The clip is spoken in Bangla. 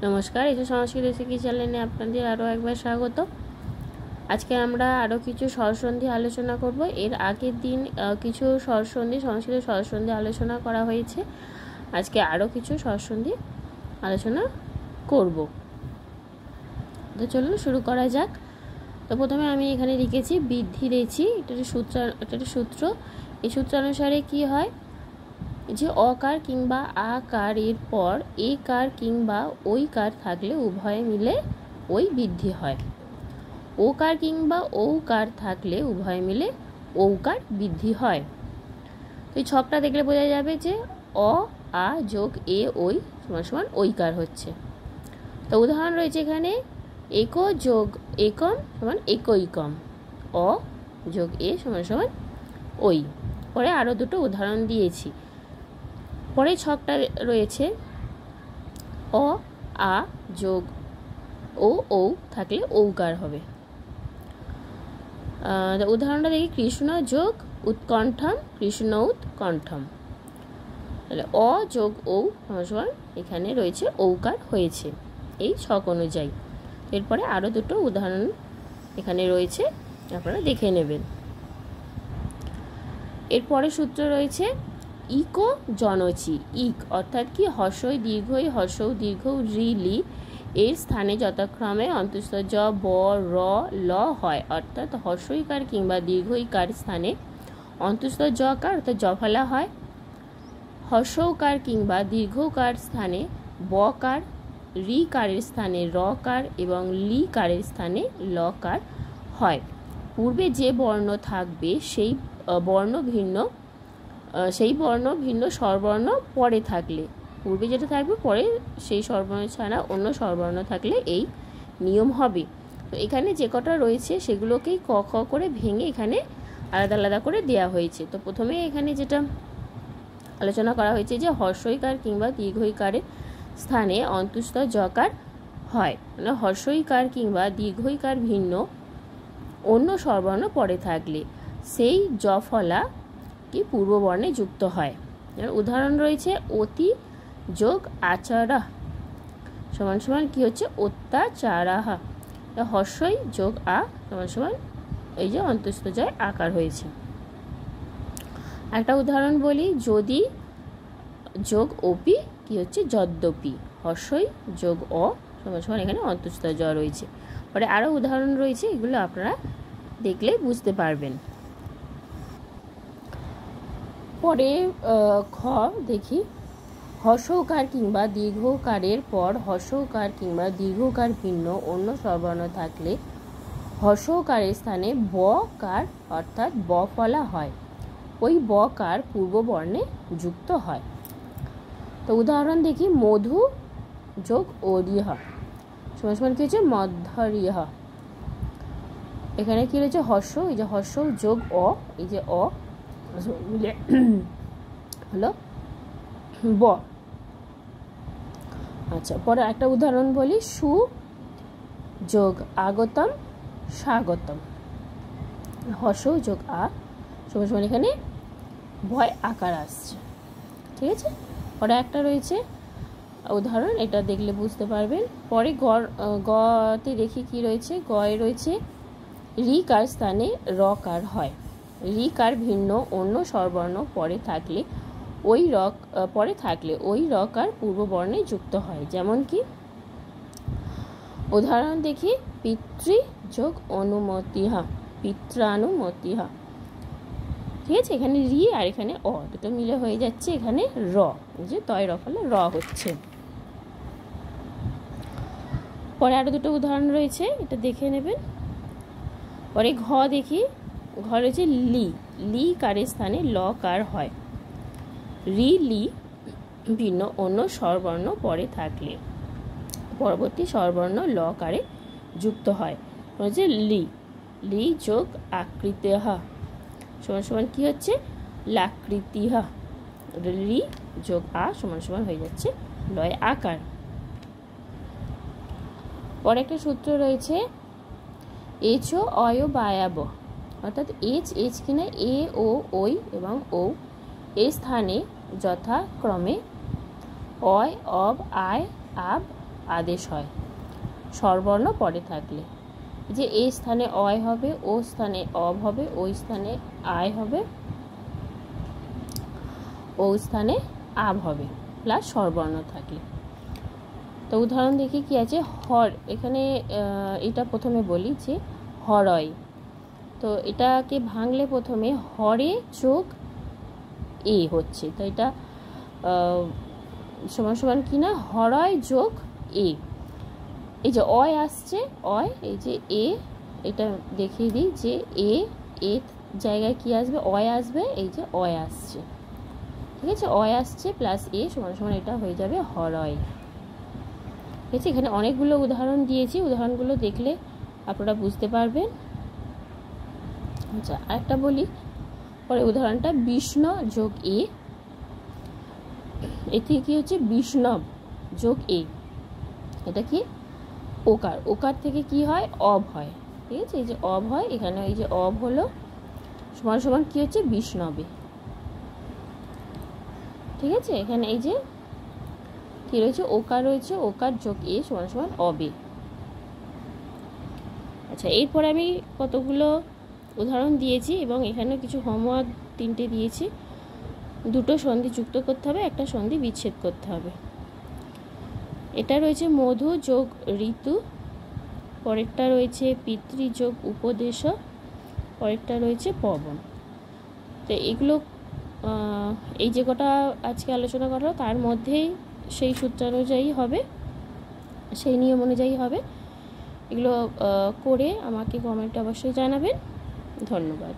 নমস্কার, এই যে সংস্কৃত রেসিপি চ্যানেলে আপনাদের আরও একবার স্বাগত। আজকে আমরা আরও কিছু স্বরসন্ধি আলোচনা করব। এর আগের দিন কিছু স্বরসন্ধি, সংস্কৃত স্বরসন্ধি আলোচনা করা হয়েছে। আজকে আরও কিছু স্বরসন্ধি আলোচনা করব। তো চলুন শুরু করা যাক। তো প্রথমে আমি এখানে লিখেছি বৃদ্ধি রেচি, এটা একটা সূত্র। এই সূত্রানুসারে কি হয় যে অকার কিংবা আকার এর পর একার কিংবা ঐকার থাকলে উভয়ে মিলে ওই বৃদ্ধি হয়। ওকার কিংবা ঔকার থাকলে উভয়ে মিলে ঔকার বৃদ্ধি হয়। তো এই ছকটা দেখলে বোঝা যাবে যে অ আ যোগ এ ওই সমান সমান ঐকার হচ্ছে। তো উদাহরণ রয়েছে এখানে এক যোগ একম সমান একৈকম, অ যোগ এ সমান সমান ওই। পরে আরও দুটো উদাহরণ দিয়েছি। পরে ছকটা রয়েছে অ আ যোগ ও ঔ থাকলে ঔকার হবে। উদাহরণটা দেখি কৃষ্ণ যোগ উৎকণ্ঠম, কৃষ্ণ উৎকণ্ঠম, তাহলে অ যোগ ঔ সমান এখানে রয়েছে ঔকার হয়েছে এই ছক অনুযায়ী। এরপরে আরও দুটো উদাহরণ এখানে রয়েছে, আপনারা দেখে নেবেন। এরপরে সূত্র রয়েছে ইকো জনচি। ইক অর্থাৎ কি হর্ষই দীর্ঘই হর্ষৌ দীর্ঘ রি লি এর স্থানে যথাক্রমে অন্তঃস্থ জ ব র ল হয়, অর্থাৎ হর্ষইকার কিংবা দীর্ঘইকার স্থানে অন্তঃস্থ জকার অর্থাৎ জফলা হয়। হর্ষৌকার কিংবা দীর্ঘকার স্থানে বকার, রিকারের স্থানে রকার এবং লিকারের স্থানে লকার হয়। পূর্বে যে বর্ণ থাকবে সেই বর্ণ ভিন্ন স্বরবর্ণ পরে থাকলে, পূর্বে যেটা থাকবে পরে সেই স্বরবর্ণ ছাড়া অন্য স্বরবর্ণ থাকলে এই নিয়ম হবে। তো এখানে যে কটা রয়েছে সেগুলোকেই ক খ করে ভেঙে এখানে আলাদা আলাদা করে দেওয়া হয়েছে। তো প্রথমে এখানে যেটা আলোচনা করা হয়েছে যে হর্ষইকার কিংবা দীর্ঘইকারের স্থানে অন্তুস্থ জকার হয়, মানে হর্ষইকার কিংবা দীর্ঘইকার ভিন্ন অন্য স্বরবর্ণ পরে থাকলে সেই জফলা কি পূর্ববর্ণে যুক্ত হয়। উদাহরণ রয়েছে অতি যোগ আচারা সমান সমান কি হচ্ছে অত্যাচারাহা, হর্ষই যোগ আ সমান সমান এই যে অন্তঃস্থ জয় আকার হয়েছে। একটা উদাহরণ বলি, যদি যোগ অপি কি হচ্ছে যদ্যপি, হর্ষই যোগ অ সমান সমান এখানে অন্তঃস্থ জ রয়েছে। পরে আরও উদাহরণ রয়েছে, এগুলো আপনারা দেখলে বুঝতে পারবেন। পরে খ দেখি হর্ষৌকার কিংবা দীর্ঘকারের পর হর্ষৌকার কিংবা দীর্ঘকার ভিন্ন অন্য স্বরবর্ণ থাকলে হর্ষৌকারের স্থানে বকার অর্থাৎ বফলা হয়, ওই বকার পূর্ববর্ণে যুক্ত হয়। তো উদাহরণ দেখি মধু যোগ অরিহ সমান সমান কি হচ্ছে মধ্যরিহ। এখানে কি রয়েছে হর্ষ, এই যে হর্ষ যোগ অ, এই যে অ মিলে হলো ব। আচ্ছা, পরে একটা উদাহরণ বলি, সু যোগ আগতম স্বাগতম, হর্ষ যোগ আ সমান সমান এখানে ভয় আকার আসছে। ঠিক আছে, পরে একটা রয়েছে উদাহরণ, এটা দেখলে বুঝতে পারবেন। পরে গতে দেখি কি রয়েছে, গয়ে রয়েছে রিকার স্থানে রকার হয়, রিকার ভিন্ন অন্য স্বরবর্ণ পরে থাকলে ওই রকার পূর্ববর্ণে যুক্ত হয়। যেমন কি উদাহরণ দেখি পিতৃ যোগ অনুমতিহা, পিত্রানুমতিহা। ঠিক আছে, এখানে রি আর এখানে অ দুটো মিলে হয়ে যাচ্ছে এখানে র, যে তয় রফলে র হচ্ছে। পরে আরো দুটো উদাহরণ রয়েছে, এটা দেখে নেবেন। পরে ঘ দেখি, ঘ রয়েছে লি, লি কারের স্থানে ল কার হয়, রি লি ভিন্ন অন্য স্বরবর্ণ পরে থাকলে পরবর্তী স্বরবর্ণ ল কারে যুক্ত হয়। হচ্ছে লি, লি যোগ আকৃতিহা সমান সমান কি হচ্ছে লাকৃতিহা, রি যোগ আ সমান সমান হয়ে যাচ্ছে লয় আকার। পরে একটা সূত্র রয়েছে এচ ও অয় বায়াব, অর্থাৎ এচ কিনা এ ও ওই এবং ও এর স্থানে যথাক্রমে অয় অব আয় আব আদেশ হয় স্বরবর্ণ পরে থাকলে। যে এ স্থানে অয় হবে, ও স্থানে অব হবে, ওই স্থানে আয় হবে, ও স্থানে আব হবে প্লাস স্বরবর্ণ থাকলে। তো উদাহরণ দেখি কি আছে। হর, এখানে এটা প্রথমে বলি যে হরয়, তো এটাকে ভাঙলে প্রথমে হরে যোগ এ হচ্ছে, তো এটা সমান সমান কি না, হরয় যোগ এ। এই যে অয় আসছে, অয়, এই যে এ, এটা দেখিয়ে দিই যে এ জায়গায় কি আসবে, অয় আসবে, এই যে অয় আসছে, ঠিক আছে, অয় আসছে প্লাস এ সমান সমান এটা হয়ে যাবে হরয়। ঠিক আছে, এখানে অনেকগুলো উদাহরণ দিয়েছি, উদাহরণগুলো দেখলে আপনারা বুঝতে পারবেন। আচ্ছা, আরেকটা বলি পরে উদাহরণটা, বিষ্ণ যোগ এ, এ থেকে কি হচ্ছে বিষ্ণব যোগ এ, এটা কি ওকার, ওকার থেকে কি হয় অব হয়, ঠিক আছে, এই যে অব হয়, এখানে এই যে অব হলো সমান সমান কি হচ্ছে বিষ্ণবে, ঠিক আছে, এখানে এই যে কি রয়েছে ওকার রয়েছে, ওকার যোগ এ সমান সমান অবে। আচ্ছা, এরপরে আমি কতগুলো উদাহরণ দিয়েছি এবং এখানে কিছু হোমওয়ার্ক 3টে দিয়েছি। 2টো সন্ধি যুক্ত করতে হবে, একটা সন্ধি বিচ্ছেদ করতে হবে। এটা রয়েছে মধু যোগ ঋতু, পরেরটা রয়েছে পিতৃ যোগ উপদেশ, পরেরটা রয়েছে পবন। তো এগুলো এই যে কটা আজকে আলোচনা করা তার মধ্যেই সেই সূত্রানুযায়ী হবে, সেই নিয়ম অনুযায়ী হবে। এগুলো করে আমাকে কমেন্টে অবশ্যই জানাবেন। ধন্যবাদ।